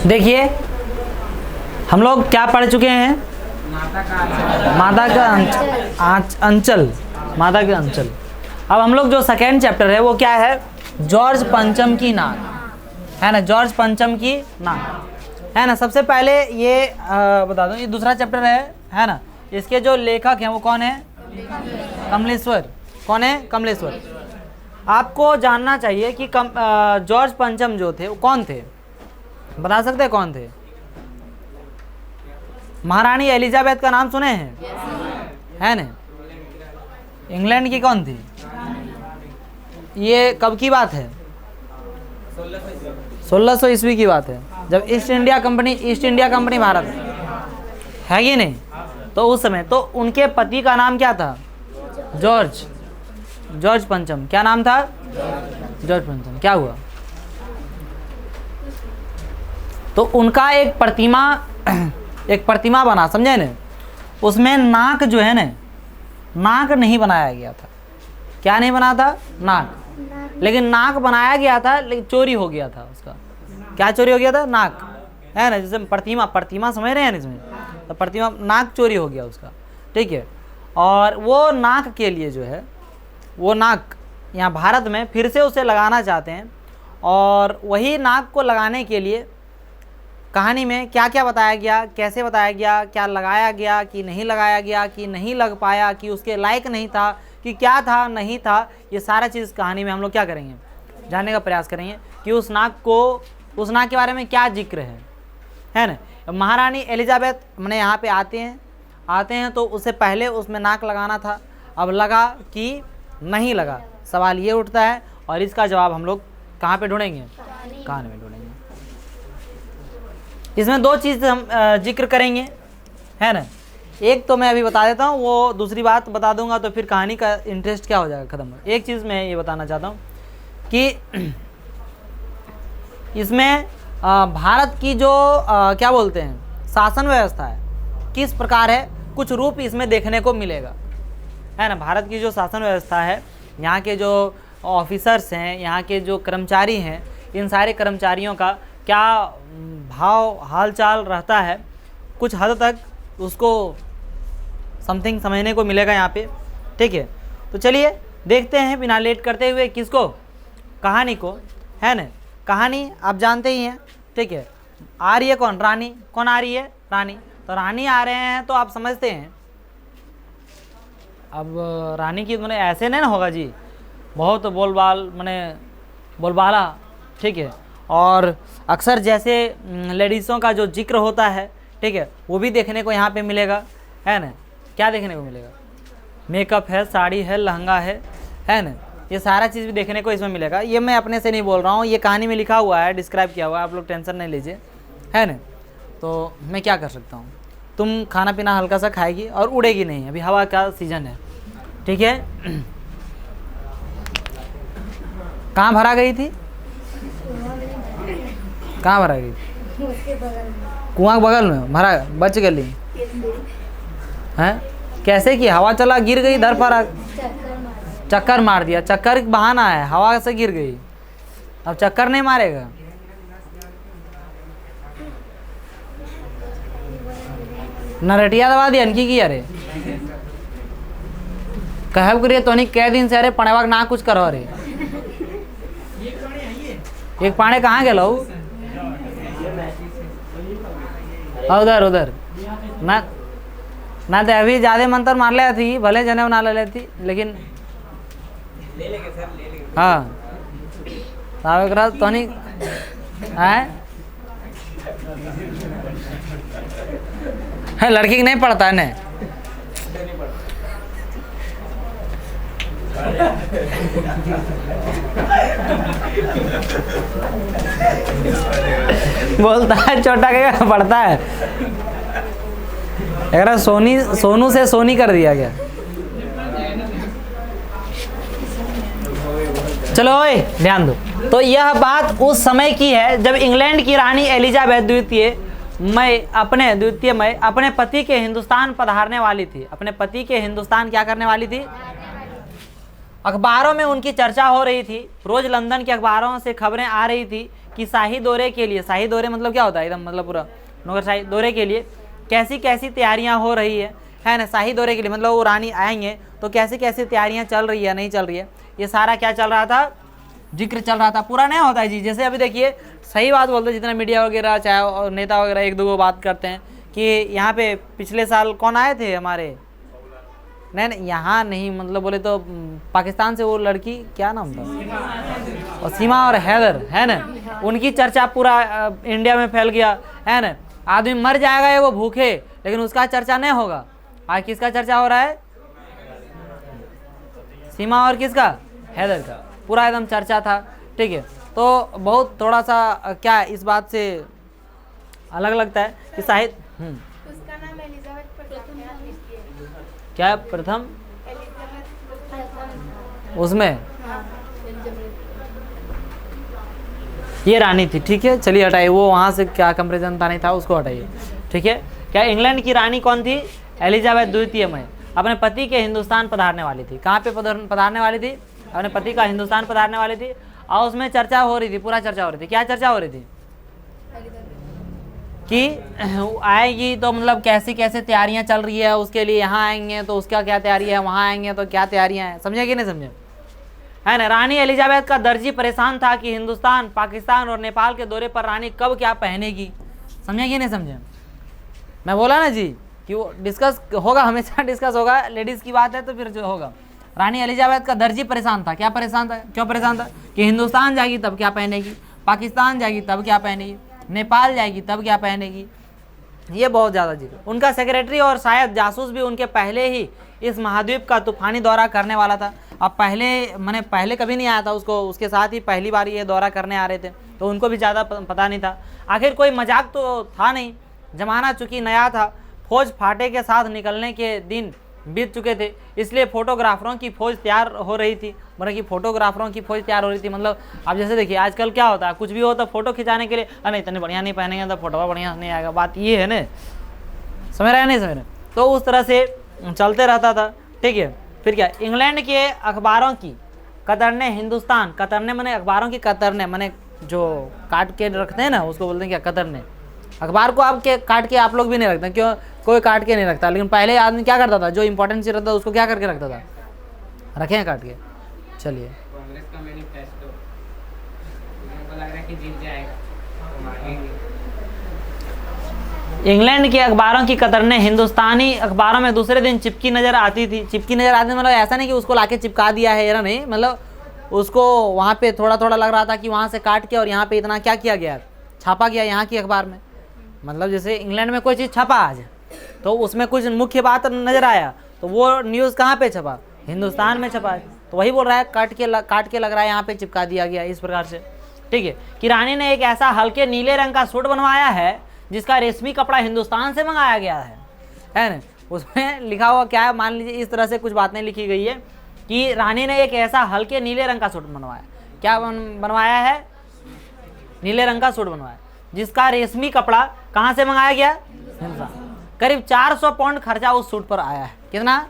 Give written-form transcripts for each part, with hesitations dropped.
देखिए हम लोग क्या पढ़ चुके हैं, मादा का अंचल, मादा का अंचल। अब हम लोग जो सेकेंड चैप्टर है वो क्या है, जॉर्ज पंचम की नाक, है ना, जॉर्ज पंचम की नाक, है ना। सबसे पहले ये बता दूं, ये दूसरा चैप्टर है ना। इसके जो लेखक हैं वो कौन है, कमलेश्वर। कौन है, कमलेश्वर। आपको जानना चाहिए कि जॉर्ज पंचम जो थे वो कौन थे, बता सकते हैं कौन थे? महारानी एलिजाबेथ का नाम सुने हैं, है ना। इंग्लैंड की कौन थी? ये कब की बात है? 1600 ईस्वी की बात है, जब ईस्ट इंडिया कंपनी भारत है कि नहीं, तो उस समय तो उनके पति का नाम क्या था, जॉर्ज पंचम। क्या नाम था, जॉर्ज पंचम। क्या हुआ, तो उनका एक प्रतिमा बना, समझे ना। उसमें नाक जो है ना, नाक नहीं बनाया गया था। क्या नहीं बना था, नाक। लेकिन नाक बनाया गया था, लेकिन चोरी हो गया था उसका। क्या चोरी हो गया था, नाक, है ना। जैसे प्रतिमा समझ रहे हैं ना इसमें, तो प्रतिमा, नाक चोरी हो गया उसका, ठीक है। और वो नाक के लिए जो है, वो नाक यहाँ भारत में फिर से उसे लगाना चाहते हैं। और वही नाक को लगाने के लिए कहानी में क्या क्या बताया गया, कैसे बताया गया, क्या लगाया गया कि नहीं लगाया गया, कि नहीं लग पाया, कि उसके लायक नहीं था, कि क्या था नहीं था, ये सारा चीज़ कहानी में हम लोग क्या करेंगे, जानने का प्रयास करेंगे कि उस नाक के बारे में क्या जिक्र है ना। महारानी एलिजाबेथ मैंने यहाँ पे आते हैं तो उससे पहले उसमें नाक लगाना था, अब लगा कि नहीं लगा। सवाल ये उठता है और इसका जवाब हम लोग कहाँ पे ढूंढेंगे, कहानी में ढूंढेंगे। इसमें दो चीज़ हम जिक्र करेंगे, है ना। एक तो मैं अभी बता देता हूँ, वो दूसरी बात बता दूंगा तो फिर कहानी का इंटरेस्ट क्या हो जाएगा, ख़त्म। एक चीज़ मैं ये बताना चाहता हूँ कि इसमें भारत की जो क्या बोलते हैं शासन व्यवस्था है, किस प्रकार है, कुछ रूप इसमें देखने को मिलेगा, है ना। भारत की जो शासन व्यवस्था है, यहाँ के जो ऑफिसर्स हैं, यहाँ के जो कर्मचारी हैं, इन सारे कर्मचारियों का क्या भाव हालचाल रहता है, कुछ हद तक उसको समथिंग समझने को मिलेगा यहाँ पे, ठीक है। तो चलिए देखते हैं बिना लेट करते हुए किसको, कहानी को, है ना। कहानी आप जानते ही हैं, ठीक है। आ रही है कौन, रानी। कौन आ रही है, रानी। तो रानी आ रहे हैं तो आप समझते हैं। अब रानी की मैंने ऐसे नहीं ना होगा जी, बहुत बोलबाला, ठीक है। और अक्सर जैसे लेडीज़ों का जो जिक्र होता है, ठीक है, वो भी देखने को यहाँ पे मिलेगा, है ना। क्या देखने को मिलेगा, मेकअप है, साड़ी है, लहंगा है ना। ये सारा चीज़ भी देखने को इसमें मिलेगा। ये मैं अपने से नहीं बोल रहा हूँ, ये कहानी में लिखा हुआ है, डिस्क्राइब किया हुआ है, आप लोग टेंशन नहीं लीजिए, है ना। तो मैं क्या कर सकता हूँ, तुम खाना पीना हल्का सा खाएगी और उड़ेगी नहीं, अभी हवा का सीज़न है, ठीक है। कहाँ भरा गई थी, कहाँ भरा गई, कुआं के बगल में भरा, बच गई है। कैसे की, हवा चला, गिर गई, धर पर चक्कर मार दिया। चक्कर बहाना है, हवा से गिर गई, अब चक्कर नहीं मारेगा। नरटिया दबा दिया इनकी की, अरे कहब करिए तो नहीं, कै दिन से अरे पढ़ेवा ना कुछ करो। अरे एक पाने कहाँ गेलो, उधर ना तो अभी ज़्यादा मंत्र मार ले थी, भले जने ना ले थी, लेकिन हाँ तो नहीं है, लड़की की नहीं पड़ता है ना। बोलता है छोटा क्या पड़ता है, अगर सोनू से सोनी कर दिया गया। चलो ओए ध्यान दो। तो यह बात उस समय की है जब इंग्लैंड की रानी एलिजाबेथ द्वितीय अपने पति के हिंदुस्तान पधारने वाली थी। अपने पति के हिंदुस्तान क्या करने वाली थी, अखबारों में उनकी चर्चा हो रही थी। रोज लंदन के अखबारों से खबरें आ रही थी कि शाही दौरे के लिए, शाही दौरे मतलब क्या होता है एकदम मतलब पूरा नौकरशाही दौरे के लिए कैसी कैसी तैयारियां हो रही है ना। शाही दौरे के लिए मतलब वो रानी आएंगे तो कैसी कैसी तैयारियां चल रही है नहीं चल रही है, ये सारा क्या चल रहा था, जिक्र चल रहा था। पूरा नहीं होता है जी। जैसे अभी देखिए सही बात बोलते हैं, जितना मीडिया वगैरह चाहे और नेता वगैरह एक दो बात करते हैं कि यहाँ पे पिछले साल कौन आए थे हमारे, नहीं यहाँ नहीं मतलब बोले तो पाकिस्तान से वो लड़की क्या नाम था, और सीमा और हैदर है ना, उनकी चर्चा पूरा इंडिया में फैल गया है ना। आदमी मर जाएगा ये वो भूखे, लेकिन उसका चर्चा नहीं होगा। आज किसका चर्चा हो रहा है, सीमा और किसका, हैदर का, पूरा एकदम चर्चा था। ठीक है, तो बहुत थोड़ा सा क्या इस बात से अलग लगता है कि साहित्य उसका नाम एलिजाबेथ प्रथम है। क्या प्रथम उसमें ये रानी थी। ठीक है, चलिए हटाइए, वो वहाँ से क्या कंपेरिजन था नहीं था उसको हटाइए। ठीक है, क्या इंग्लैंड की रानी कौन थी, एलिजाबेथ द्वितीय में अपने पति के हिंदुस्तान पधारने वाली थी। कहाँ पे पधारने वाली थी, अपने पति का हिंदुस्तान पधारने वाली थी। और उसमें चर्चा हो रही थी, पूरा चर्चा हो रही थी। क्या चर्चा हो रही थी कि आएगी तो मतलब कैसी कैसे तैयारियां चल रही है उसके लिए, यहाँ आएंगे तो उसका क्या तैयारी है, वहाँ आएंगे तो क्या तैयारियां हैं, समझे कि नहीं समझे, है ना। रानी एलिजाबेथ का दर्जी परेशान था कि हिंदुस्तान, पाकिस्तान और नेपाल के दौरे पर रानी कब क्या पहनेगी, समझे कि नहीं समझे। मैं बोला ना जी कि वो डिस्कस होगा, हमेशा डिस्कस होगा, लेडीज़ की बात है तो फिर जो होगा। रानी एलिजाबेथ का दर्जी परेशान था। क्या परेशान था, क्यों परेशान था कि हिंदुस्तान जाएगी तब क्या पहनेगी, पाकिस्तान जाएगी तब क्या पहनेगी, नेपाल जाएगी तब क्या पहनेगी, ये बहुत ज़्यादा जिक्र। उनका सेक्रेटरी और शायद जासूस भी उनके पहले ही इस महाद्वीप का तूफानी दौरा करने वाला था। अब पहले कभी नहीं आया था उसको, उसके साथ ही पहली बार ये दौरा करने आ रहे थे, तो उनको भी ज़्यादा पता नहीं था। आखिर कोई मजाक तो था नहीं, जमाना चूँकि नया था, फौज फाटे के साथ निकलने के दिन बीत चुके थे, इसलिए फोटोग्राफरों की फौज तैयार हो रही थी। मतलब कि फोटोग्राफरों की फौज तैयार हो रही थी, मतलब आप जैसे देखिए आजकल क्या होता है, कुछ भी हो तो फोटो खिंचाने के लिए, नहीं इतने बढ़िया नहीं पहनेंगे तो फोटो बढ़िया नहीं आएगा, बात ये है ना, समझ रहे हैं नहीं समझ रहे। तो उस तरह से चलते रहता था। ठीक है, फिर क्या, इंग्लैंड के अखबारों की कतरने हिंदुस्तान, कतरने मैंने अखबारों की कतरने मैंने जो काट के रखते हैं ना उसको बोलते हैं क्या, कतरने। अखबार को आप के काट के आप लोग भी नहीं रखते, क्यों, कोई काट के नहीं रखता, लेकिन पहले आदमी क्या करता था, जो इंपॉर्टेंट चीज रहता था उसको क्या करके रखता था, रखे हैं काट के। चलिए, कांग्रेस का मैनिफेस्टो उनको लग रहा है कि जीत जाएगा तो मांगेंगे। इंग्लैंड के अखबारों की कतरने हिंदुस्तानी अखबारों में दूसरे दिन चिपकी नजर आती थी। चिपकी नजर आती मतलब ऐसा नहीं कि उसको लाके चिपका दिया है, या नहीं, मतलब उसको वहाँ पे थोड़ा थोड़ा लग रहा था कि वहाँ से काट के और यहाँ पे इतना क्या किया गया, छापा गया यहाँ की अखबार में। मतलब जैसे इंग्लैंड में कोई चीज़ छपा आज, तो उसमें कुछ मुख्य बात नज़र आया, तो वो न्यूज़ कहाँ पे छपा, हिंदुस्तान में छपा। तो वही बोल रहा है काट के लग रहा है यहाँ पे चिपका दिया गया इस प्रकार से। ठीक है, कि रानी ने एक ऐसा हल्के नीले रंग का सूट बनवाया है जिसका रेशमी कपड़ा हिंदुस्तान से मंगाया गया है ना। उसमें लिखा हुआ क्या है, मान लीजिए इस तरह से कुछ बातें लिखी गई है कि रानी ने एक ऐसा हल्के नीले रंग का सूट बनवाया, क्या बनवाया है, नीले रंग का सूट बनवाया जिसका रेशमी कपड़ा कहाँ से मंगाया गया, हिंदुस्तान। करीब 400 पाउंड खर्चा उस सूट पर आया है। कितना,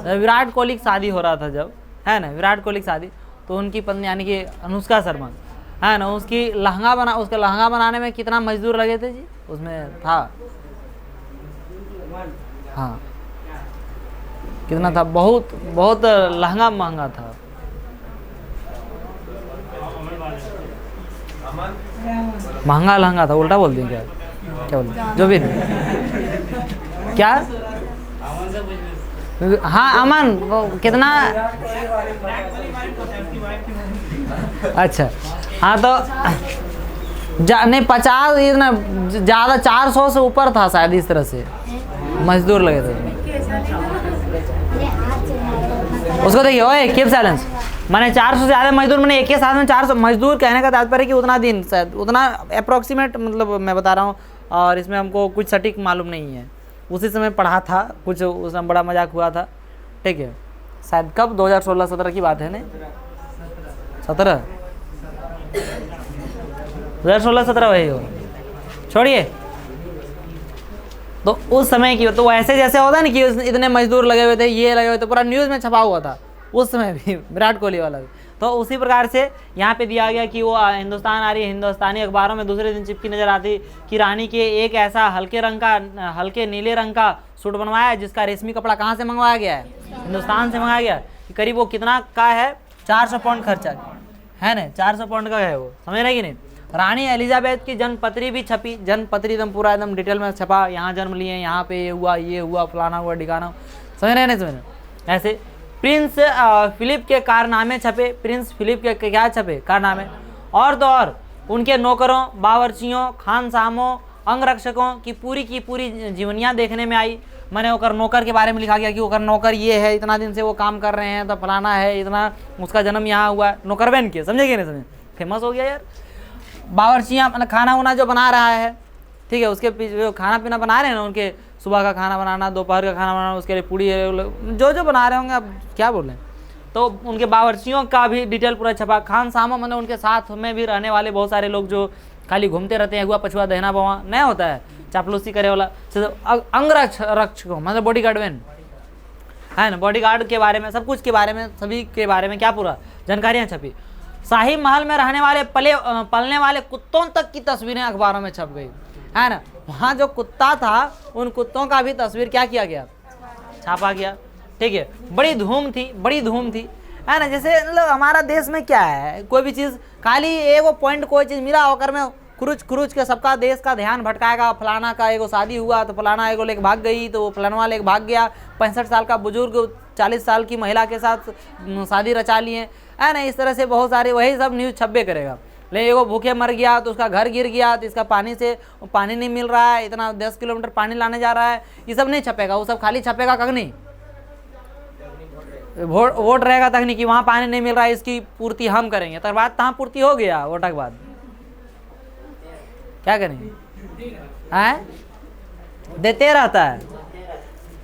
विराट कोहली की शादी हो रहा था जब, है ना, विराट कोहली की शादी, तो उनकी पत्नी यानी कि अनुष्का शर्मा है ना, उसका लहंगा बनाने में कितना मजदूर लगे थे जी, उसमें था, हाँ कितना था, बहुत बहुत लहंगा महंगा था। महंगा लहंगा था, उल्टा बोल दें क्या, क्या बोल, जो भी क्या, हाँ अमन कितना, अच्छा हाँ तो नहीं 50 इतना ज़्यादा, 400 से ऊपर था शायद, इस तरह से मजदूर लगे थे उसको। देखिए ओए कीप साइलेंस, मैंने 400 से ज़्यादा मजदूर, मैंने एक ही साथ में 400 मजदूर, कहने का तात्पर्य कि उतना दिन शायद, उतना अप्रोक्सीमेट मतलब मैं बता रहा हूँ, और इसमें हमको कुछ सटीक मालूम नहीं है। उसी समय पढ़ा था कुछ, उसमें बड़ा मजाक हुआ था। ठीक है, शायद कब 2016-17 की बात है ना, 17 2016-17 वही हो, छोड़िए। तो उस समय की तो ऐसे जैसे होता है ना कि इतने मजदूर लगे हुए थे, ये लगे हुए थे, पूरा न्यूज़ में छपा हुआ था उस समय भी विराट कोहली वाला भी। तो उसी प्रकार से यहाँ पे दिया गया कि वो हिंदुस्तान आ रही है, हिंदुस्तानी अखबारों में दूसरे दिन चिपकी नजर आती कि रानी के एक ऐसा हल्के नीले रंग का सूट बनवाया है जिसका रेशमी कपड़ा कहाँ से मंगवाया गया है, हिंदुस्तान से मंगाया गया है। कि करीब वो कितना का है, 400 पाउंड खर्चा है ना, 400 पाउंड का है वो, समझ रहे कि नहीं। रानी एलिजाबेथ की जन्मपत्री भी छपी, जन्मपत्री एकदम पूरा एकदम डिटेल में छपा, यहाँ जन्म लिए, यहाँ पे ये हुआ फलाना हुआ ढिकाना, समझ रहे नहीं समझ रहे। ऐसे प्रिंस फिलिप के कारनामे छपे, प्रिंस फिलिप के क्या छपे, कारनामे। और तो और उनके नौकरों, बावर्चियों, खानसामों, अंगरक्षकों की पूरी जीवनियाँ देखने में आई। मैंने ओकर नौकर के बारे में लिखा गया कि ओकर नौकर ये है, इतना दिन से वो काम कर रहे हैं, तो फलाना है, इतना उसका जन्म यहाँ हुआ है, नौकर बहन के, समझे कि नहीं समझे, फेमस हो गया यार। बावर्चियाँ मतलब खाना वाना जो बना रहा है, ठीक है, उसके पीछे जो खाना पीना बना रहे हैं ना, उनके सुबह का खाना बनाना, दोपहर का खाना बनाना, उसके लिए पूड़ी जो बना रहे होंगे, अब क्या बोल रहे हैं, तो उनके बावर्चियों का भी डिटेल पूरा छपा। खानसामा मतलब उनके साथ में भी रहने वाले बहुत सारे लोग जो खाली घूमते रहते हैं, हुआ पछुआ दहना बवा नहीं होता है, चापलूसी करे वाला। अंगरक्षकों मतलब बॉडी गार्ड मैन है ना, बॉडी गार्ड के बारे में, सब कुछ के बारे में, सभी के बारे में क्या पूरा जानकारियाँ छपी। शाही महल में रहने वाले पलने वाले कुत्तों तक की तस्वीरें अखबारों में छप गई है ना। वहाँ जो कुत्ता था उन कुत्तों का भी तस्वीर क्या किया गया, छापा गया, ठीक है। बड़ी धूम थी है ना। जैसे मतलब हमारा देश में क्या है, कोई भी चीज़ खाली एगो पॉइंट कोई चीज़ मिला होकर में खुरुच के सबका देश का ध्यान भटकाएगा। फलाना का एगो शादी हुआ तो फलाना एगो लेके भाग गई, तो वो फलाना लेके भाग गया। 65 साल का बुजुर्ग 40 साल की महिला के साथ शादी रचा लिए है ना। इस तरह से बहुत सारे वही सब न्यूज़ छपे करेगा। लेकिन एगो भूखे मर गया तो उसका घर गिर गया, तो इसका पानी नहीं मिल रहा है, इतना 10 किलोमीटर पानी लाने जा रहा है, ये सब नहीं छपेगा। वो सब खाली छपेगा कख नहीं, वोट रहेगा तक नहीं कि वहाँ पानी नहीं मिल रहा है, इसकी पूर्ति हम करेंगे। तो बात तहाँ पूर्ति हो गया, वोट के बाद क्या करेंगे हैं, देते रहता है,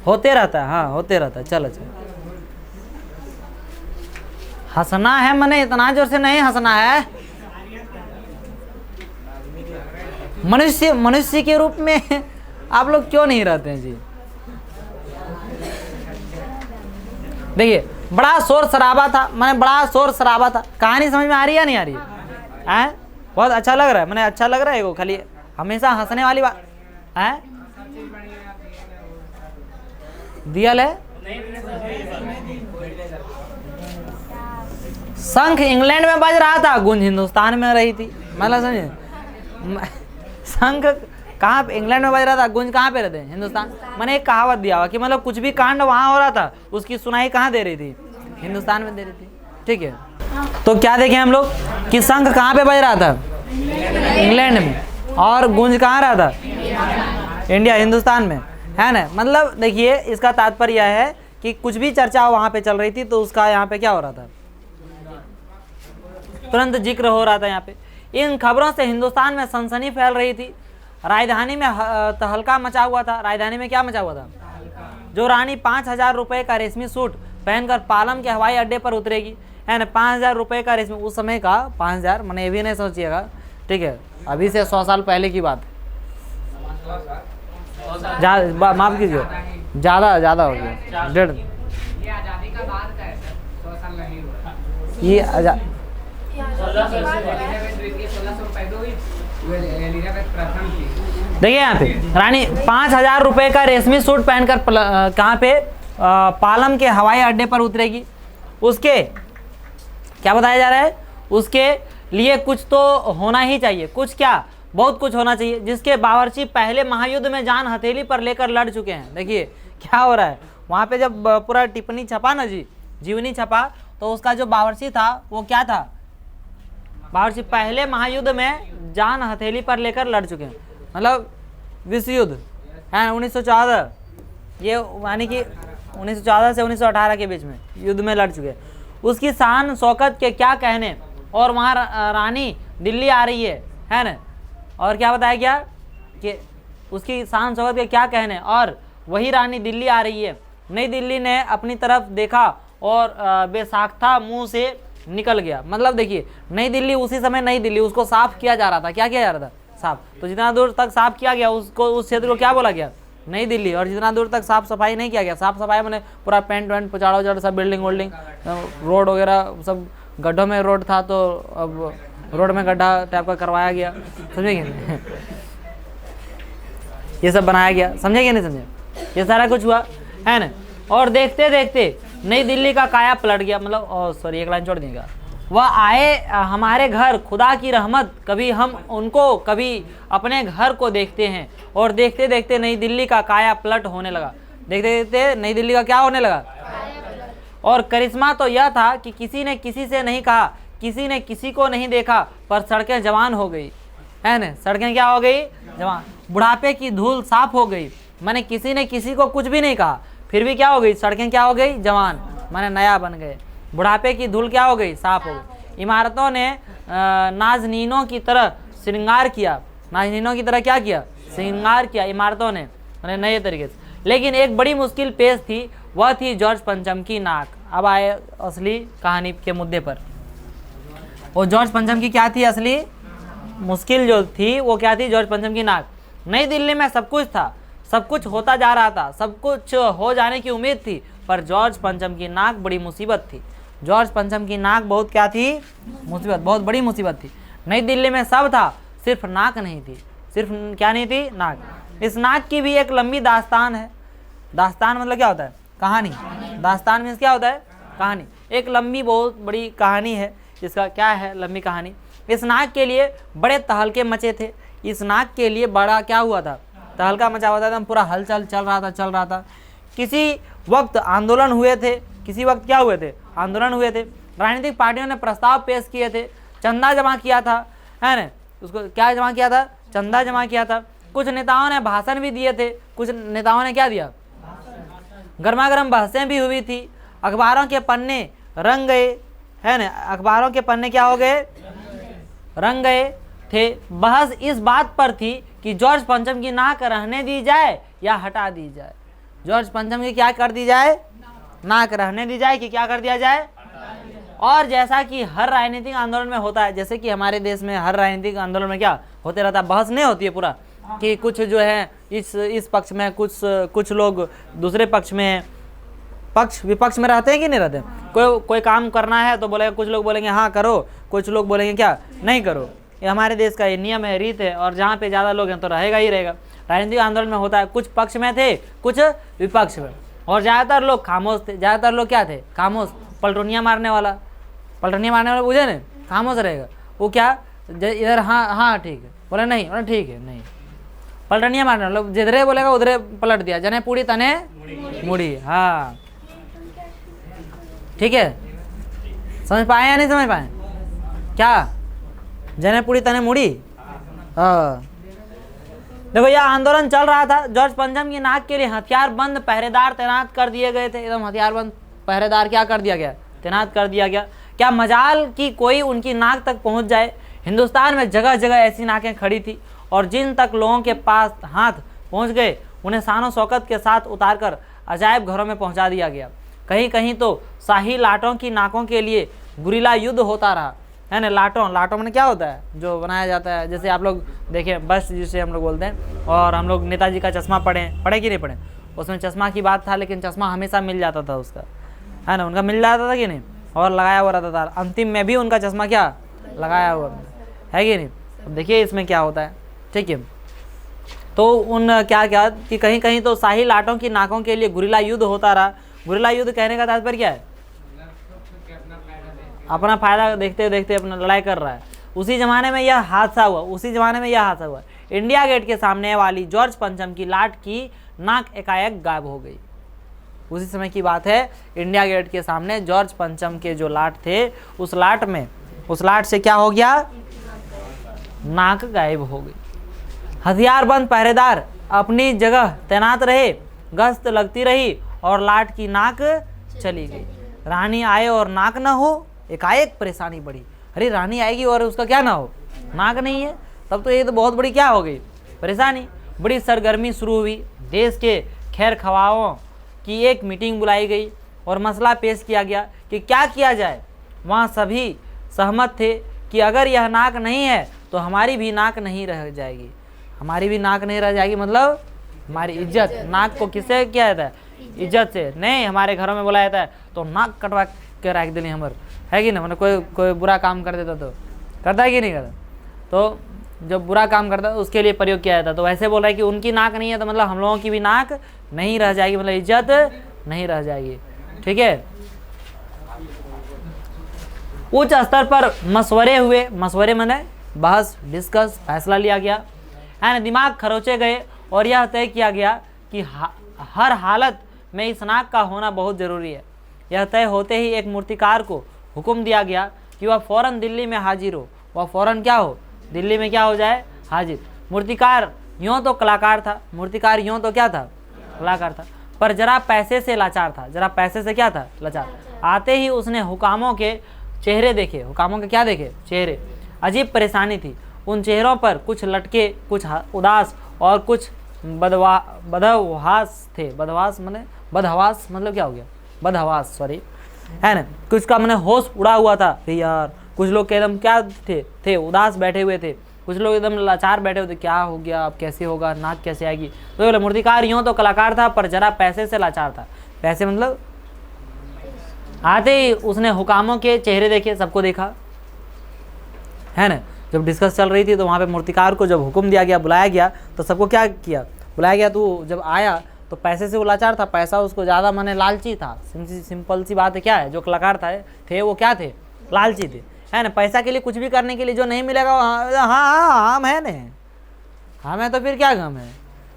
होते रहता है, हाँ होते रहता है। चलो हंसना है, मैंने इतना जोर से नहीं हंसना है। मनुष्य के रूप में आप लोग क्यों नहीं रहते हैं जी। देखिए बड़ा शोर शराबा था, कहानी समझ में आ रही है नहीं आ रही है? बहुत अच्छा लग रहा है, मैंने अच्छा लग रहा है। वो खाली हमेशा हंसने वाली बात है, दियल है। शंख इंग्लैंड में बज रहा था, गूंज हिंदुस्तान में रही थी। मतलब समझे, शंख कहाँ पे इंग्लैंड में बज रहा था, गूंज कहाँ पे रहते हैं, हिंदुस्तान। मैंने एक कहावत दिया हुआ कि मतलब कुछ भी कांड वहाँ हो रहा था, उसकी सुनाई कहाँ दे रही थी, हिंदुस्तान में दे रही थी, ठीक है। तो क्या देखें हम लोग कि शंख कहाँ पे बज रहा था, इंग्लैंड में, और गूंज कहाँ रहा था, इंडिया, हिंदुस्तान में, है ना। मतलब देखिए इसका तात्पर्य यह है कि कुछ भी चर्चा वहाँ पे चल रही थी तो उसका यहाँ पे क्या हो रहा था, तुरंत जिक्र हो रहा था यहाँ पे। इन खबरों से हिंदुस्तान में सनसनी फैल रही थी। राजधानी में तहलका मचा हुआ था। राजधानी में क्या मचा हुआ था, जो रानी 5,000 रुपये का रेशमी सूट पहनकर पालम के हवाई अड्डे पर उतरेगी, है ना। 5,000 रुपये का रेशमी, उस समय का 5,000, मैंने ये भी नहीं सोचिएगा, ठीक है, अभी से 100 साल पहले की बात है। माफ कीजिए, ज़्यादा हो गया, 1.5। ये आज़ादी का बाद का है सर, 100 साल नहीं हुआ। ये देखिए यहाँ पे रानी 5,000 रुपये का रेशमी सूट पहनकर कहाँ पे, पालम के हवाई अड्डे पर उतरेगी। उसके क्या बताया जा रहा है, उसके लिए कुछ तो होना ही चाहिए, कुछ क्या, बहुत कुछ होना चाहिए, जिसके बावर्ची पहले महायुद्ध में जान हथेली पर लेकर लड़ चुके हैं। देखिए क्या हो रहा है वहाँ पे, जब पूरा टिप्पणी छपा ना जी, जीवनी छपा, तो उसका जो बावर्ची था वो क्या था, बावर्ची पहले महायुद्ध में जान हथेली पर लेकर लड़ चुके हैं। मतलब विश्व युद्ध है 1914, ये यानी कि 1914 से 1918 के बीच में युद्ध में लड़ चुके हैं। उसकी शान शौकत के क्या कहने, और वहाँ रानी दिल्ली आ रही है ना। और क्या बताया गया कि उसकी शान शौकत के क्या कहने, और वही रानी दिल्ली आ रही है। नई दिल्ली ने अपनी तरफ देखा और बेसाख्ता मुंह से निकल गया। मतलब देखिए नई दिल्ली, उसी समय नई दिल्ली, उसको साफ किया जा रहा था। क्या किया जा रहा था, साफ। तो जितना दूर तक साफ किया गया उसको, उस क्षेत्र को क्या बोला गया, नई दिल्ली। और जितना दूर तक साफ सफाई नहीं किया गया, साफ सफाई मैंने पूरा पेंट वेंट पुचाड़ा उचाड़ा सब बिल्डिंग वोल्डिंग रोड वगैरह सब गड्ढों में रोड था तो अब रोड में गड्ढा टाइप का करवाया गया, समझे नहीं ये सब बनाया गया, समझे कि नहीं समझे, ये सारा कुछ हुआ है ना। और देखते देखते नई दिल्ली का काया पलट गया, मतलब सॉरी एक लाइन छोड़ देगा, वह आए हमारे घर खुदा की रहमत, कभी हम उनको कभी अपने घर को देखते हैं। और देखते देखते नई दिल्ली का काया पलट होने लगा, देखते देखते नई दिल्ली का क्या होने लगा। और करिश्मा तो यह था कि किसी ने किसी से नहीं कहा, किसी ने किसी को नहीं देखा, पर सड़कें जवान हो गई, है ना, सड़कें क्या हो गई, जवान। बुढ़ापे की धूल साफ हो गई, माने किसी ने किसी को कुछ भी नहीं कहा, फिर भी क्या हो गई, सड़कें क्या हो गई, जवान, माने नया बन गए। बुढ़ापे की धूल क्या हो गई, साफ हो गई। इमारतों ने नाजनीनों की तरह श्रृंगार किया, नाजनीनों की तरह क्या किया, श्रृंगार किया इमारतों ने, माने नए तरीके से। लेकिन एक बड़ी मुश्किल पेश थी, वह थी जॉर्ज पंचम की नाक। अब आए असली कहानी के मुद्दे पर। वो जॉर्ज पंचम की क्या थी असली मुश्किल जो थी, वो क्या थी, जॉर्ज पंचम की नाक। नई दिल्ली में सब कुछ था, सब कुछ होता जा रहा था, सब कुछ हो जाने की उम्मीद थी, पर जॉर्ज पंचम की नाक बड़ी मुसीबत थी। जॉर्ज पंचम की नाक बहुत क्या थी, मुसीबत, बहुत बड़ी मुसीबत थी। नई दिल्ली में सब था, सिर्फ नाक नहीं थी, सिर्फ क्या नहीं थी, नाक। इस नाक की भी एक लंबी दास्तान है। दास्तान मतलब क्या होता है, कहानी। दास्तान मीन्स क्या होता है, कहानी। एक लंबी बहुत बड़ी कहानी है, इसका क्या है, लंबी कहानी। इस नाक के लिए बड़े तहलके मचे थे, इस नाक के लिए बड़ा क्या हुआ था, तहलका मचा हुआ था, पूरा हलचल चल रहा था। किसी वक्त आंदोलन हुए थे, किसी वक्त क्या हुए थे, आंदोलन हुए थे। राजनीतिक पार्टियों ने प्रस्ताव पेश किए थे, चंदा जमा किया था, है ना, उसको क्या जमा किया था, चंदा जमा किया था। कुछ नेताओं ने भाषण भी दिए थे, कुछ नेताओं ने क्या दिया, गर्मा गर्म बहसें भी हुई थी। अखबारों के पन्ने रंग गए, है ना, अखबारों के पन्ने क्या हो गए, रंग गए थे। बहस इस बात पर थी कि जॉर्ज पंचम की नाक रहने दी जाए या हटा दी जाए। जॉर्ज पंचम की क्या कर दी जाए, नाक रहने दी जाए कि क्या कर दिया जाए। और जैसा कि हर राजनीतिक आंदोलन में होता है, जैसे कि हमारे देश में हर राजनीतिक आंदोलन में क्या होते रहता है, बहस नहीं होती है पूरा, कि कुछ जो है इस पक्ष में, कुछ लोग दूसरे पक्ष में, पक्ष विपक्ष में रहते हैं कि नहीं रहते। कोई काम करना है तो बोलेगा, कुछ लोग बोलेंगे हाँ करो, कुछ लोग बोलेंगे क्या नहीं करो। ये हमारे देश का ये नियम है, रीत है, और जहाँ पे ज़्यादा लोग हैं तो रहेगा ही रहेगा। राजनीतिक आंदोलन में होता है, कुछ पक्ष में थे, कुछ विपक्ष में, और ज़्यादातर लोग खामोश थे। ज़्यादातर लोग क्या थे, खामोश। पलटनियाँ मारने वाला बुझे ना, खामोश रहेगा। वो क्या, इधर हाँ ठीक है बोले, नहीं बोले ठीक है नहीं। पलटनियाँ मारने वाला जिधरे बोलेगा उधरे पलट दिया, जने पूरी तने मुड़ी। हाँ ठीक है, समझ पाए या नहीं समझ पाए, क्या जने पूरी तने मुड़ी। हाँ देखो यह आंदोलन चल रहा था। जॉर्ज पंचम की नाक के लिए हथियारबंद पहरेदार तैनात कर दिए गए थे, एकदम हथियारबंद पहरेदार क्या कर दिया गया, तैनात कर दिया गया। क्या मजाल कि कोई उनकी नाक तक पहुंच जाए। हिंदुस्तान में जगह जगह ऐसी नाकें खड़ी थी, और जिन तक लोगों के पास हाथ पहुंच गए उन्हें शानो शौकत के साथ उतारकर अजायब घरों में पहुंचा दिया गया। कहीं कहीं तो शाही लाटों की नाकों के लिए गुरिल्ला युद्ध होता रहा, है ना। लाटों में क्या होता है, जो बनाया जाता है, जैसे आप लोग देखें बस जिसे हम लोग बोलते हैं। और हम लोग नेताजी का चश्मा पढ़े कि नहीं पढ़े, उसमें चश्मा की बात था, लेकिन चश्मा हमेशा मिल जाता था उसका, है ना, उनका मिल जाता था कि नहीं, और लगाया हुआ रहता था। अंतिम में भी उनका चश्मा क्या लगाया हुआ है कि नहीं। अब देखिए इसमें क्या होता है, ठीक है। तो उन क्या कि कहीं कहीं तो शाही लाटों की नाकों के लिए गुरिल्ला युद्ध होता रहा। गुरिल्ला युद्ध कहने का तात्पर्य क्या है, अपना फायदा देखते देखते अपना लड़ाई कर रहा है। उसी ज़माने में यह हादसा हुआ, इंडिया गेट के सामने वाली जॉर्ज पंचम की लाट की नाक एकाएक गायब हो गई। उसी समय की बात है, इंडिया गेट के सामने जॉर्ज पंचम के जो लाट थे, उस लाट से क्या हो गया, नाक गायब हो गई। हथियारबंद पहरेदार अपनी जगह तैनात रहे, गश्त लगती रही, और लाट की नाक चली गई। रानी आए और नाक न हो, एकाएक परेशानी बढ़ी। अरे रानी आएगी और उसका क्या ना हो, नाक नहीं है, तब तो ये तो बहुत बड़ी क्या हो गई, परेशानी। बड़ी सरगर्मी शुरू हुई। देश के खैर खवाओं की एक मीटिंग बुलाई गई और मसला पेश किया गया कि क्या किया जाए। वहाँ सभी सहमत थे कि अगर यह नाक नहीं है तो हमारी भी नाक नहीं रह जाएगी। मतलब हमारी इज्जत। नाक को किससे किया जाता है? इज्जत से। नहीं हमारे घरों में बोला जाता है तो नाक कटवा के रख देनी हमर, है कि ना? मतलब कोई बुरा काम कर देता तो करता है कि नहीं करता? तो जब बुरा काम करता है उसके लिए प्रयोग किया जाता है। तो वैसे बोल रहा है कि उनकी नाक नहीं है तो मतलब हम लोगों की भी नाक नहीं रह जाएगी, मतलब इज्जत नहीं रह जाएगी। ठीक है। उच्च स्तर पर मशवरे हुए, मशवरे माने बहस, डिस्कस, फैसला लिया गया, है ना? दिमाग खरोचे गए और यह तय किया गया कि हर हालत में इस नाक का होना बहुत ज़रूरी है। यह तय होते ही एक मूर्तिकार को हुक्म दिया गया कि वह फ़ौरन दिल्ली में हाजिर हो। वह फ़ौरन क्या हो? दिल्ली में क्या हो जाए? हाजिर। मूर्तिकार यूँ तो कलाकार था, मूर्तिकार यूँ तो क्या था? कलाकार था, पर जरा पैसे से लाचार था। जरा पैसे से क्या था? लाचार। आते ही उसने हुकामों के चेहरे देखे। हुकामों के क्या देखे? चेहरे। अजीब परेशानी थी उन चेहरों पर, कुछ लटके, कुछ उदास और कुछ बदहवास थे। बदहवास मतलब क्या हो गया? बदहवास, सॉरी, है ना? कुछ का मैंने होश उड़ा हुआ था यार। कुछ लोग एकदम क्या थे? उदास बैठे हुए थे। कुछ लोग एकदम लाचार बैठे हुए थे, क्या हो गया, अब कैसे होगा, नाक कैसे आएगी? तो बोले मूर्तिकार यूँ तो कलाकार था पर जरा पैसे से लाचार था। पैसे मतलब आते ही उसने हुकामों के चेहरे देखे, सबको देखा, है ना? जब डिस्कस चल रही थी तो वहाँ पे मूर्तिकार को जब हुक्म दिया गया, बुलाया गया, तो सबको क्या किया? बुलाया गया। तो जब आया तो पैसे से वो लाचार था, पैसा उसको ज़्यादा माने लालची था। सिंपल सी बात है, क्या है? जो कलाकार थे वो क्या थे? लालची थे, है ना? पैसा के लिए कुछ भी करने के लिए जो नहीं मिलेगा हाँ हम है ना, हम है तो फिर क्या गम है,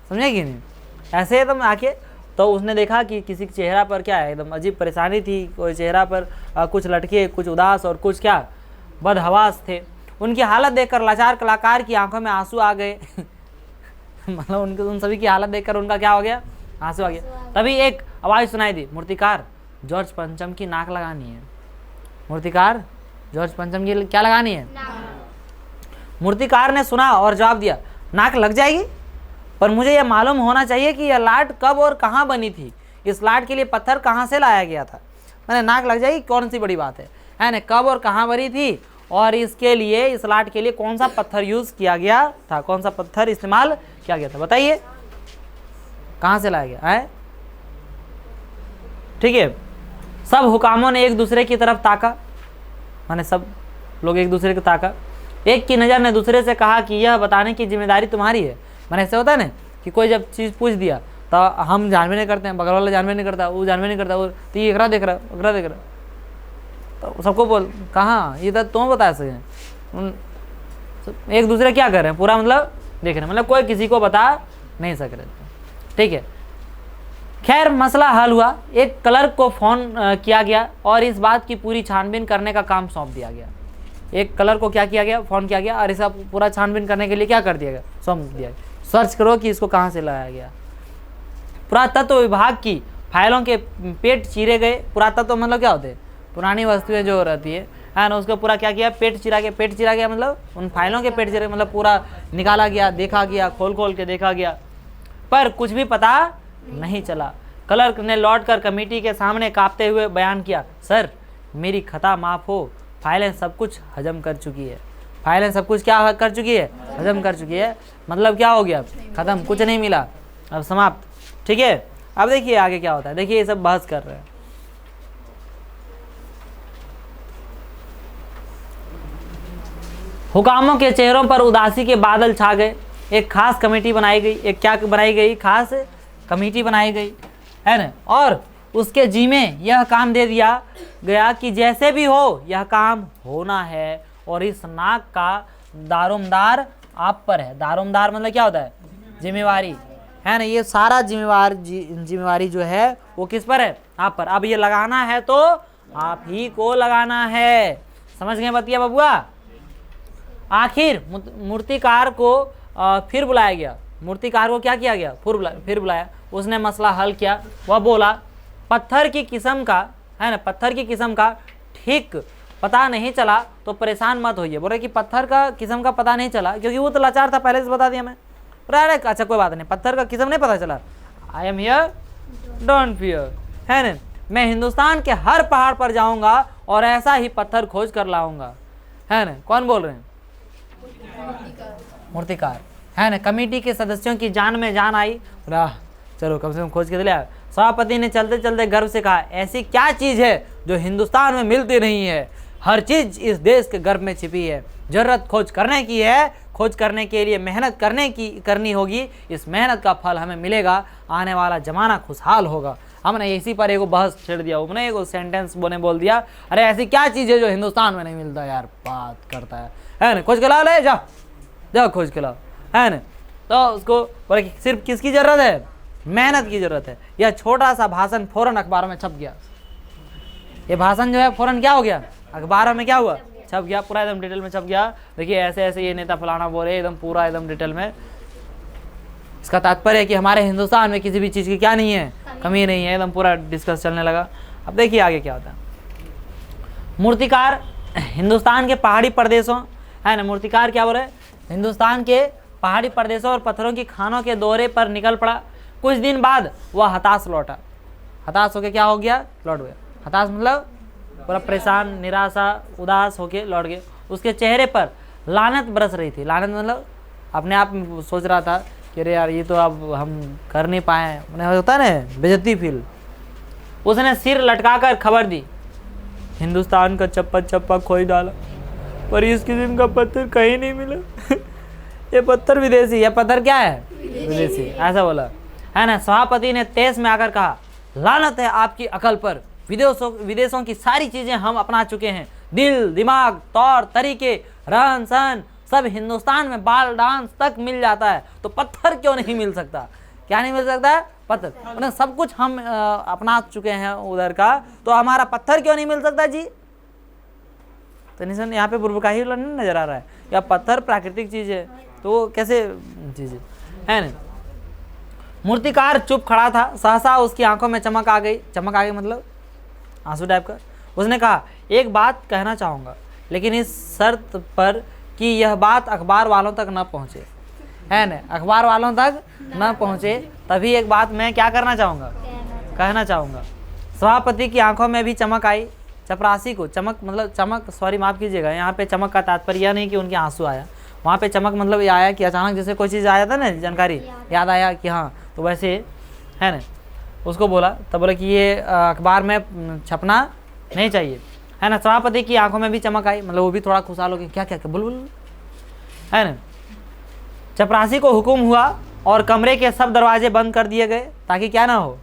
समझे कि नहीं? ऐसे एकदम आके तो उसने देखा कि किसी के चेहरा पर क्या है? एकदम अजीब परेशानी थी। कोई चेहरा पर कुछ लटके, कुछ उदास और कुछ क्या? बदहवास थे। उनकी हालत देखकर लाचार कलाकार की आंखों में आंसू आ गए। मतलब उन सभी की हालत देखकर उनका क्या हो गया? आंसू आ गया। तभी एक आवाज़ सुनाई दी, मूर्तिकार जॉर्ज पंचम की नाक लगानी है। मूर्तिकार जॉर्ज पंचम की क्या लगानी है? मूर्तिकार ने सुना और जवाब दिया, नाक लग जाएगी, पर मुझे यह मालूम होना चाहिए कि यह लाट कब और कहाँ बनी थी। इस लाट के लिए पत्थर कहाँ से लाया गया था? मैंने नाक लग जाएगी, कौन सी बड़ी बात है ना? कब और कहाँ बनी थी और इसके लिए, इस लाट के लिए कौन सा पत्थर यूज़ किया गया था? कौन सा पत्थर इस्तेमाल किया गया था? बताइए, कहाँ से लाया गया है? ठीक है। सब हुकामों ने एक दूसरे की तरफ ताका, माने सब लोग एक दूसरे को ताका। एक की नज़र ने दूसरे से कहा कि यह बताने की जिम्मेदारी तुम्हारी है। मैंने ऐसे होता है ना कि कोई जब चीज़ पूछ दिया तो हम जानवे नहीं करते हैं, बगल वाला जानवे नहीं करता, वो जानवे नहीं करता, वो तो ये एकरा देख रहा, तो सबको बोल कहाँ ये तो तुम बता सकें। एक दूसरे क्या कर रहे हैं? पूरा मतलब देख रहे हैं, मतलब कोई किसी को बता नहीं सक रहे। ठीक है। खैर मसला हल हुआ। एक क्लर्क को फ़ोन किया गया और इस बात की पूरी छानबीन करने का काम सौंप दिया गया। एक क्लर्क को क्या किया गया? फ़ोन किया गया और इसका पूरा छानबीन करने के लिए क्या कर दिया गया? सौंप दिया गया। सर्च करो कि इसको कहाँ से लाया गया। पुरातत्व विभाग की फाइलों के पेट चीरे गए। पुरातत्व मतलब क्या होते हैं? पुरानी वस्तुएं जो रहती है ना, उसको पूरा क्या किया? पेट चिरा गया मतलब उन फाइलों के पेट चिरे, मतलब पूरा निकाला गया, देखा गया, खोल के देखा गया, पर कुछ भी पता नहीं चला। क्लर्क ने लौटकर कमेटी के सामने कांपते हुए बयान किया, सर मेरी खता माफ़ हो, फाइलें सब कुछ हजम कर चुकी है। फाइलें सब कुछ क्या कर चुकी है? हजम कर चुकी है। मतलब क्या हो गया? ख़त्म, कुछ नहीं मिला, अब समाप्त। ठीक है। अब देखिए आगे क्या होता है। देखिए ये सब बहस कर रहे हैं। हुकामों के चेहरों पर उदासी के बादल छा गए। एक खास कमेटी बनाई गई। एक क्या बनाई गई? खास कमेटी बनाई गई, है ना? और उसके जिम्मे यह काम दे दिया गया कि जैसे भी हो यह काम होना है और इस नाक का दारोमदार आप पर है। दारोमदार मतलब क्या होता है? जिम्मेवारी, है ना? ये सारा जिम्मेवारी जो है वो किस पर है? आप पर। अब ये लगाना है तो आप ही को लगाना है। समझ गए बतिया बबुआ? आखिर मूर्तिकार को फिर बुलाया गया। मूर्तिकार को क्या किया गया? फिर बुलाया। उसने मसला हल किया। वह बोला, पत्थर की किस्म का, है ना, पत्थर की किस्म का ठीक पता नहीं चला तो परेशान मत होइए। बोले कि पत्थर का किस्म का पता नहीं चला, क्योंकि वो तो लाचार था, पहले से बता दिया मैं। अरे अच्छा कोई बात नहीं, पत्थर का किस्म नहीं पता चला, I am here, don't fear, है ना? मैं हिंदुस्तान के हर पहाड़ पर जाऊंगा और ऐसा ही पत्थर खोज कर लाऊंगा, है ना? कौन बोल रहे हैं? मूर्तिकार, है ना। कमेटी के सदस्यों की जान में जान आई, बोला चलो कम से कम खोज के दिला। सभापति ने चलते चलते गर्व से कहा, ऐसी क्या चीज़ है जो हिंदुस्तान में मिलती नहीं है? हर चीज़ इस देश के गर्भ में छिपी है। जरूरत खोज करने की है, खोज करने के लिए मेहनत करनी होगी। इस मेहनत का फल हमें मिलेगा, आने वाला ज़माना खुशहाल होगा। हमने इसी पर एक बहस छेड़ दिया, उसने एक सेंटेंस बोल दिया, अरे ऐसी क्या चीज़ है जो हिंदुस्तान में नहीं मिलता? यार बात करता है ना, खोज के लाओ, ले जाओ खोज के लाओ, है ना। तो उसको बोले कि सिर्फ किसकी ज़रूरत है? मेहनत की ज़रूरत है। यह छोटा सा भाषण फ़ौरन अखबारों में छप गया। ये भाषण जो है फ़ौरन क्या हो गया? अखबारों में क्या हुआ? छप गया, पूरा एकदम डिटेल में छप गया। देखिए ऐसे ऐसे ये नेता फलाना बोल रहे, एकदम पूरा एकदम डिटेल में। इसका तात्पर्य है कि हमारे हिंदुस्तान में किसी भी चीज़ की क्या नहीं है, कमी नहीं है। एकदम पूरा डिस्कस चलने लगा। अब देखिए आगे क्या होता है। मूर्तिकार हिंदुस्तान के पहाड़ी प्रदेशों, है ना, मूर्तिकार क्या बोल रहे, हिंदुस्तान के पहाड़ी प्रदेशों और पत्थरों की खानों के दौरे पर निकल पड़ा। कुछ दिन बाद वह हताश लौटा। हताश होके क्या हो गया? लौट गया। हताश मतलब पूरा परेशान, निराशा, उदास होके लौट गए। उसके चेहरे पर लानत बरस रही थी। लानत मतलब अपने आप में सोच रहा था कि अरे यार ये तो अब हम कर नहीं पाए, उन्हें होता है ना बेइज्जती फील। उसने सिर लटकाकर खबर दी, हिंदुस्तान का चप्पा चप्पा खोज डाला पर इस किस्म का पत्थर कहीं नहीं मिला। ये पत्थर विदेशी, ये पत्थर क्या है? विदेशी, ऐसा बोला, है ना। सभापति ने तेज में आकर कहा, लानत है आपकी अकल पर। विदेशों की सारी चीजें हम अपना चुके हैं। दिल, दिमाग, तौर तरीके, रहन सहन सब हिंदुस्तान में, बाल डांस तक मिल जाता है, तो पत्थर क्यों नहीं मिल सकता? क्या नहीं मिल सकता है? पत्थर। मतलब सब कुछ हम अपना चुके हैं उधर का, तो हमारा पत्थर क्यों नहीं मिल सकता जी? तो निशन यहाँ पे बुर्बकाही नहीं नजर आ रहा है। या पत्थर प्राकृतिक चीज है तो कैसे चीज है ना। मूर्तिकार चुप खड़ा था। सहसा उसकी आंखों में चमक आ गई। चमक आ गई मतलब आंसू टाइप का। उसने कहा, एक बात कहना चाहूँगा, लेकिन इस शर्त पर कि यह बात अखबार वालों तक न पहुँचे, है ना, अखबार वालों तक न पहुँचे, तभी एक बात मैं क्या करना चाहूँगा, कहना चाहूँगा। सभापति की आंखों में भी चमक आई। चपरासी को चमक मतलब चमक, सॉरी माफ़ कीजिएगा, यहाँ पे चमक का तात्पर्य यह नहीं कि उनके आंसू आया। वहाँ पे चमक मतलब ये आया कि अचानक जैसे कोई चीज़ आया था ना, जानकारी याद आया कि हाँ, तो वैसे है ना। उसको बोला तब बोला कि ये अखबार में छपना नहीं चाहिए, है ना। सभापति की आंखों में भी चमक आई, मतलब वो भी थोड़ा खुशहाल हो गया, क्या क्या क्या बोल है ना। चपरासी को हुक्म हुआ और कमरे के सब दरवाजे बंद कर दिए गए ताकि क्या ना हो,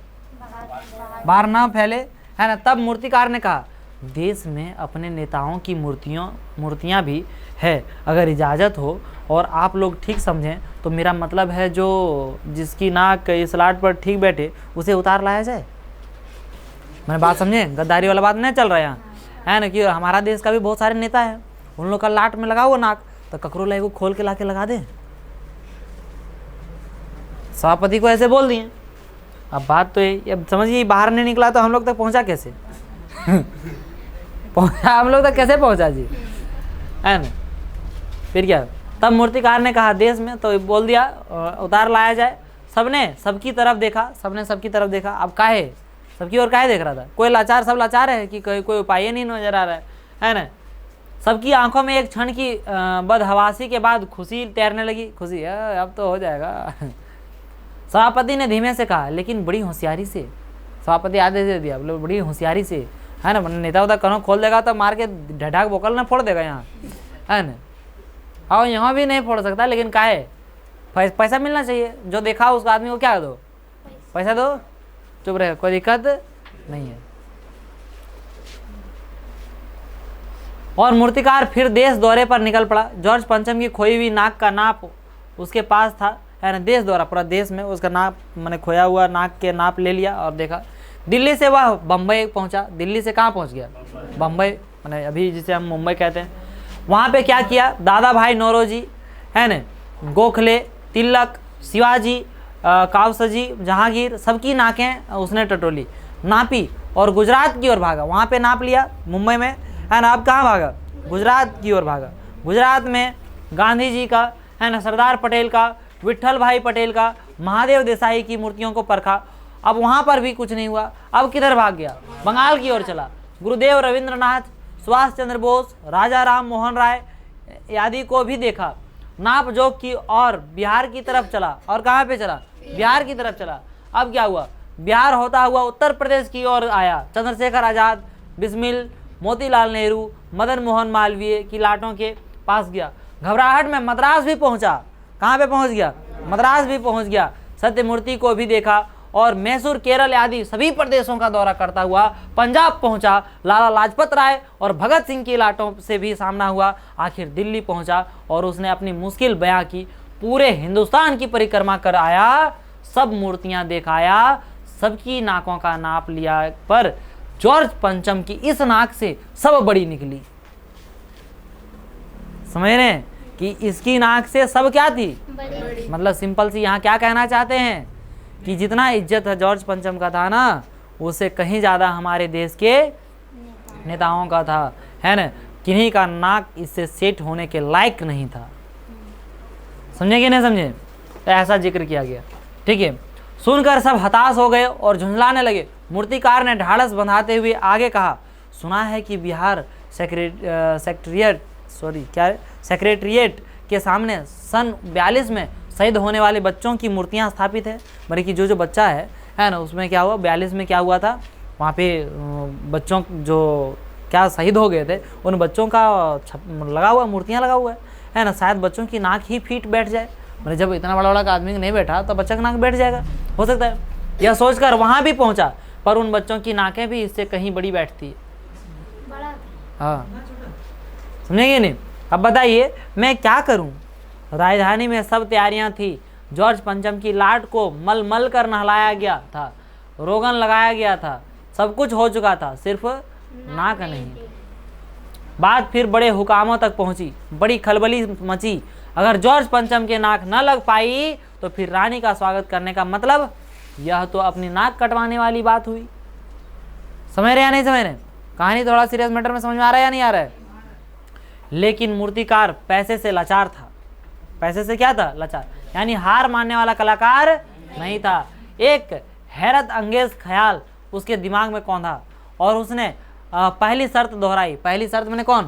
बाहर ना फैले, है ना। तब मूर्तिकार ने कहा, देश में अपने नेताओं की मूर्तियाँ भी है, अगर इजाज़त हो और आप लोग ठीक समझें तो मेरा मतलब है जो जिसकी नाक इस लाट पर ठीक बैठे उसे उतार लाया जाए। मैंने बात समझे? गद्दारी वाला बात नहीं चल रहा है यहाँ, है ना, कि हमारा देश का भी बहुत सारे नेता है, उन लोग का लाट में लगा हुआ नाक, तो ककरो लाई को खोल के ला के लगा दे। सभापति को ऐसे बोल दिए। अब बात तो ये, अब समझिए बाहर नहीं निकला तो हम लोग तक पहुँचा कैसे? पहुँचा हम लोग तक कैसे पहुँचा जी, है ना। फिर क्या, तब मूर्तिकार ने कहा, देश में तो बोल दिया उतार लाया जाए। सबने सबकी तरफ देखा, सबने सबकी तरफ देखा। अब काहे सबकी ओर काहे देख रहा था? कोई लाचार, सब लाचार है कि कोई उपाय नहीं नजर आ रहा है ना। सबकी आंखों में एक क्षण की बदहवासी के बाद खुशी तैरने लगी। खुशी अब तो हो जाएगा। सभापति ने धीमे से कहा, लेकिन बड़ी होशियारी से। सभापति आदेश दे दिया, बोले बड़ी होशियारी से, है ना। नेता उधर कनो खोल देगा तो मार के ढाक बोकल ना फोड़ देगा यहाँ, है ना। और यहाँ भी नहीं फोड़ सकता, लेकिन काहे, पैसा मिलना चाहिए। जो देखा उसको आदमी को क्या दो, पैसा दो, चुप रहे, कोई दिक्कत नहीं है। और मूर्तिकार फिर देश दौरे पर निकल पड़ा। जॉर्ज पंचम की खोई हुई नाक का नाप उसके पास था, है ना। देश दौरा, पूरा देश में उसका नाप, मैंने खोया हुआ नाक के नाप ले लिया और देखा। दिल्ली से वह बम्बई पहुंचा। दिल्ली से कहाँ पहुंच गया? बम्बई, मैंने अभी जिसे हम मुंबई कहते हैं। वहाँ पे क्या किया, दादा भाई नौरोजी, है ना, गोखले, तिलक, शिवाजी, कावसजी, जहांगीर, सबकी नाकें उसने टटोली, नापी और गुजरात की ओर भागा। वहाँ पे नाप लिया मुंबई में, है ना। अब कहाँ भागा? गुजरात की ओर भागा। गुजरात में गांधी जी का, है ना, सरदार पटेल का, विट्ठल भाई पटेल का, महादेव देसाई की मूर्तियों को परखा। अब वहाँ पर भी कुछ नहीं हुआ। अब किधर भाग गया? बंगाल की ओर चला। गुरुदेव रविंद्रनाथ, सुभाष चंद्र बोस, राजा राम मोहन राय आदि को भी देखा। नाप जोख की और बिहार की तरफ चला। और कहाँ पे चला? बिहार की तरफ चला। अब क्या हुआ? बिहार होता हुआ उत्तर प्रदेश की ओर आया। चंद्रशेखर आजाद, बिस्मिल, मोतीलाल नेहरू, मदन मोहन मालवीय की लाटों के पास गया। घबराहट में मद्रास भी पहुंचा। कहाँ पे पहुंच गया? मद्रास भी पहुंच गया। सत्यमूर्ति को भी देखा और मैसूर, केरल आदि सभी प्रदेशों का दौरा करता हुआ पंजाब पहुंचा। लाला लाजपत राय और भगत सिंह की लाटों से भी सामना हुआ। आखिर दिल्ली पहुंचा और उसने अपनी मुश्किल बयां की। पूरे हिंदुस्तान की परिक्रमा कर आया, सब मूर्तियां दिखाया, सबकी नाकों का नाप लिया, पर जॉर्ज पंचम की इस नाक से सब बड़ी निकली। समझ रहे हैं कि इसकी नाक से सब क्या थी? बड़ी। मतलब सिंपल सी यहाँ क्या कहना चाहते हैं कि जितना इज्जत है जॉर्ज पंचम का था ना, उससे कहीं ज़्यादा हमारे देश के नेताओं का था, है ना। किन्हीं का नाक इससे सेट होने के लायक नहीं था। समझे कि नहीं समझे? तो ऐसा जिक्र किया गया। ठीक है, सुनकर सब हताश हो गए और झुंझलाने लगे। मूर्तिकार ने ढाढ़स बंधाते हुए आगे कहा, सुना है कि बिहार सेक्रेटरिएट के सामने सन 42 में शहीद होने वाले बच्चों की मूर्तियां स्थापित है। मतलब कि जो बच्चा है ना, उसमें क्या हुआ, 42 में क्या हुआ था, वहाँ पे बच्चों जो क्या शहीद हो गए थे, उन बच्चों का लगा हुआ, मूर्तियाँ लगा हुआ है ना। शायद बच्चों की नाक ही फीट बैठ जाए। मतलब जब इतना बड़ा बड़ा आदमी नहीं बैठा तो बच्चा का नाक बैठ जाएगा, हो सकता है। यह सोचकर वहाँ भी पहुँचा, पर उन बच्चों की नाकें भी इससे कहीं बड़ी बैठती है। हाँ, समझेंगे नहीं? अब बताइए मैं क्या करूं? राजधानी में सब तैयारियां थी। जॉर्ज पंचम की लाट को मल मल कर नहलाया गया था, रोगन लगाया गया था, सब कुछ हो चुका था, सिर्फ नाक नहीं। बात फिर बड़े हुकामों तक पहुंची, बड़ी खलबली मची। अगर जॉर्ज पंचम के नाक न लग पाई तो फिर रानी का स्वागत करने का मतलब यह तो अपनी नाक कटवाने वाली बात हुई। समझ रहे या नहीं समझ रहे? कहानी थोड़ा सीरियस मैटर में समझ में आ रहा है या नहीं आ रहा है? लेकिन मूर्तिकार पैसे से लाचार था। पैसे से क्या था? लाचार, यानी हार मानने वाला कलाकार नहीं था। एक हैरत अंगेज ख्याल उसके दिमाग में कौंधा और उसने पहली शर्त दोहराई। पहली शर्त मैंने कौन?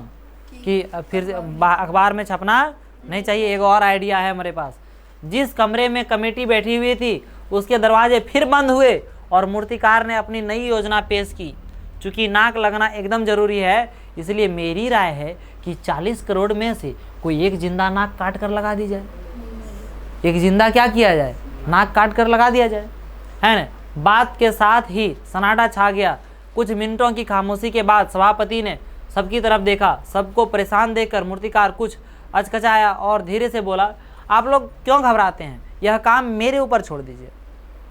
कि फिर अखबार में छपना नहीं चाहिए। एक और आइडिया है हमारे पास। जिस कमरे में कमेटी बैठी हुई थी उसके दरवाजे फिर बंद हुए और मूर्तिकार ने अपनी नई योजना पेश की। चूँकि नाक लगना एकदम जरूरी है, इसलिए मेरी राय है कि 40 करोड़ में से कोई एक जिंदा नाक काट कर लगा दी जाए। एक जिंदा क्या किया जाए? नाक काट कर लगा दिया जाए, है ना। बात के साथ ही सन्नाटा छा गया। कुछ मिनटों की खामोशी के बाद सभापति ने सबकी तरफ देखा। सबको परेशान देखकर मूर्तिकार कुछ अचकचाया और धीरे से बोला, आप लोग क्यों घबराते हैं? यह काम मेरे ऊपर छोड़ दीजिए।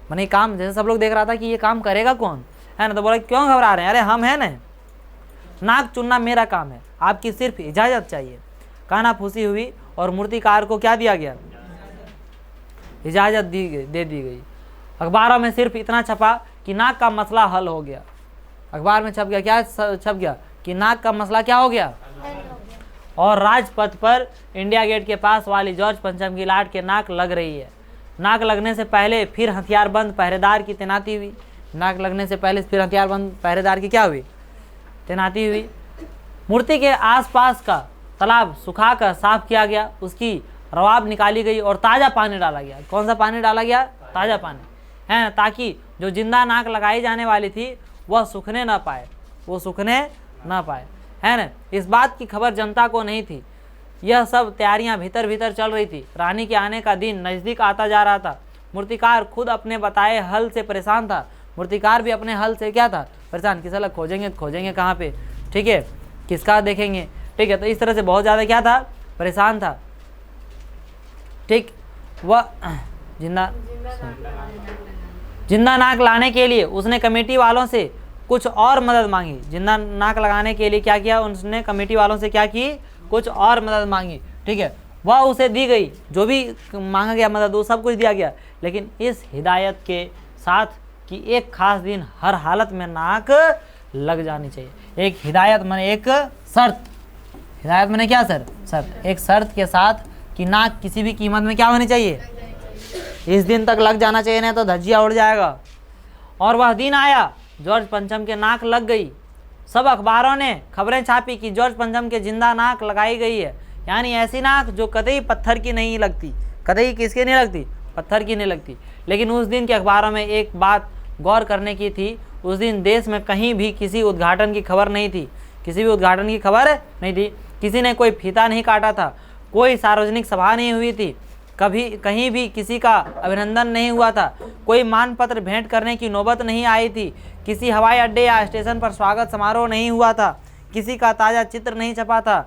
मैंने काम, जैसे सब लोग देख रहा था कि ये काम करेगा कौन, है ना, तो बोला क्यों घबरा रहे हैं? अरे हम हैं ना, नाक चुनना मेरा काम है, आपकी सिर्फ इजाज़त चाहिए। कानाफूसी हुई और मूर्तिकार को क्या दिया गया? इजाज़त दे दी गई। अखबारों में सिर्फ इतना छपा कि नाक का मसला हल हो गया। अखबार में छप गया, क्या छप गया? कि नाक का मसला क्या हो गया। और राजपथ पर इंडिया गेट के पास वाली जॉर्ज पंचम की लाट के नाक लग रही है। नाक लगने से पहले फिर हथियारबंद पहरेदार की तैनाती हुई। नाक लगने से पहले फिर हथियारबंद पहरेदार की क्या हुई? तैनाती हुई। मूर्ति के आसपास का तालाब सुखाकर साफ किया गया, उसकी रवाब निकाली गई और ताज़ा पानी डाला गया। कौन सा पानी डाला गया? ताज़ा पानी, है, ताकि जो जिंदा नाक लगाई जाने वाली थी वह सूखने ना पाए, वो सूखने ना पाए, है ना। इस बात की खबर जनता को नहीं थी। यह सब तैयारियां भीतर भीतर चल रही थी। रानी के आने का दिन नज़दीक आता जा रहा था। मूर्तिकार खुद अपने बताए हल से परेशान था। मूर्तिकार भी अपने हल से क्या था? परेशान। किस अलग खोजेंगे कहाँ पे? ठीक है, किसका देखेंगे? ठीक है, तो इस तरह से बहुत ज़्यादा क्या था? परेशान था। ठीक, वह जिंदा नाक लाने के लिए उसने कमेटी वालों से कुछ और मदद मांगी। जिंदा नाक लगाने के लिए क्या किया? उसने कमेटी वालों से क्या की? कुछ और मदद मांगी। ठीक है, वह उसे दी गई। जो भी मांगा गया मदद वो सब कुछ दिया गया, लेकिन इस हिदायत के साथ कि एक खास दिन हर हालत में नाक लग जानी चाहिए। एक हिदायत माने एक शर्त। हिदायत माने क्या सर? शर्त। एक शर्त के साथ कि नाक किसी भी कीमत में क्या होनी चाहिए? इस दिन तक लग जाना चाहिए, नहीं तो धज्जिया उड़ जाएगा। और वह दिन आया, जॉर्ज पंचम के नाक लग गई। सब अखबारों ने खबरें छापी कि जॉर्ज पंचम के जिंदा नाक लगाई गई है। यानी ऐसी नाक जो कतई पत्थर की नहीं लगती, कतई किसकी नहीं लगती, पत्थर की नहीं लगती। लेकिन उस दिन के अखबारों में एक बात गौर करने की थी, उस दिन देश में कहीं भी किसी उद्घाटन की खबर नहीं थी, किसी भी उद्घाटन की खबर नहीं थी, किसी ने कोई फीता नहीं काटा था, कोई सार्वजनिक सभा नहीं हुई थी, कभी कहीं भी किसी का अभिनंदन नहीं हुआ था, कोई मानपत्र भेंट करने की नौबत नहीं आई थी, किसी हवाई अड्डे या स्टेशन पर स्वागत समारोह नहीं हुआ था, किसी का ताज़ा चित्र नहीं छपा था,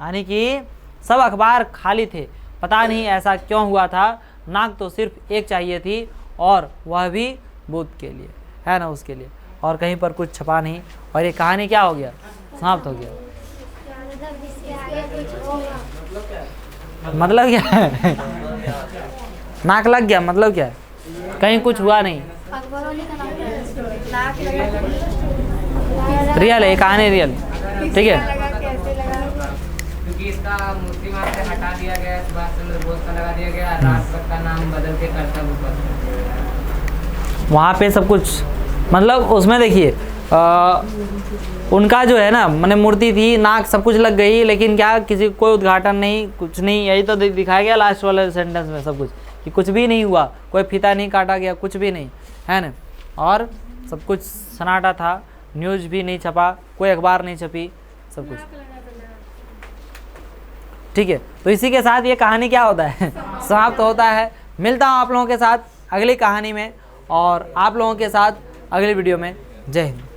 यानी कि सब अखबार खाली थे। पता नहीं ऐसा क्यों हुआ था। नाक तो सिर्फ एक चाहिए थी और वह भी बुद्ध के लिए, है ना, उसके लिए, और कहीं पर कुछ छपा नहीं। और ये कहानी क्या हो गया, समाप्त हो गया। मतलब क्या है नाक लग गया मतलब क्या है, कहीं कुछ हुआ नहीं, रियल है ये कहानी, रियल, ठीक है। क्योंकि इसका मूर्ति वहाँ से हटा दिया गया, सुभाष चंद्र बोस का लगा दिया गया, राष्ट्रपति का नाम बदल के कर्तव्य पत्र, वहाँ पे सब कुछ मतलब उसमें देखिए उनका जो है ना, मैंने मूर्ति थी, नाक सब कुछ लग गई, लेकिन क्या किसी कोई उद्घाटन नहीं, कुछ नहीं। यही तो दिखाया गया लास्ट वाले सेंटेंस में सब कुछ, कि कुछ भी नहीं हुआ, कोई फीता नहीं काटा गया, कुछ भी नहीं, है ना, और सब कुछ सन्नाटा था, न्यूज़ भी नहीं छपा, कोई अखबार नहीं छपी, सब कुछ, ठीक है। तो इसी के साथ ये कहानी क्या होता है समाप्त होता है। मिलता हूँ आप लोगों के साथ अगली कहानी में और आप लोगों के साथ अगली वीडियो में। जय हिंद।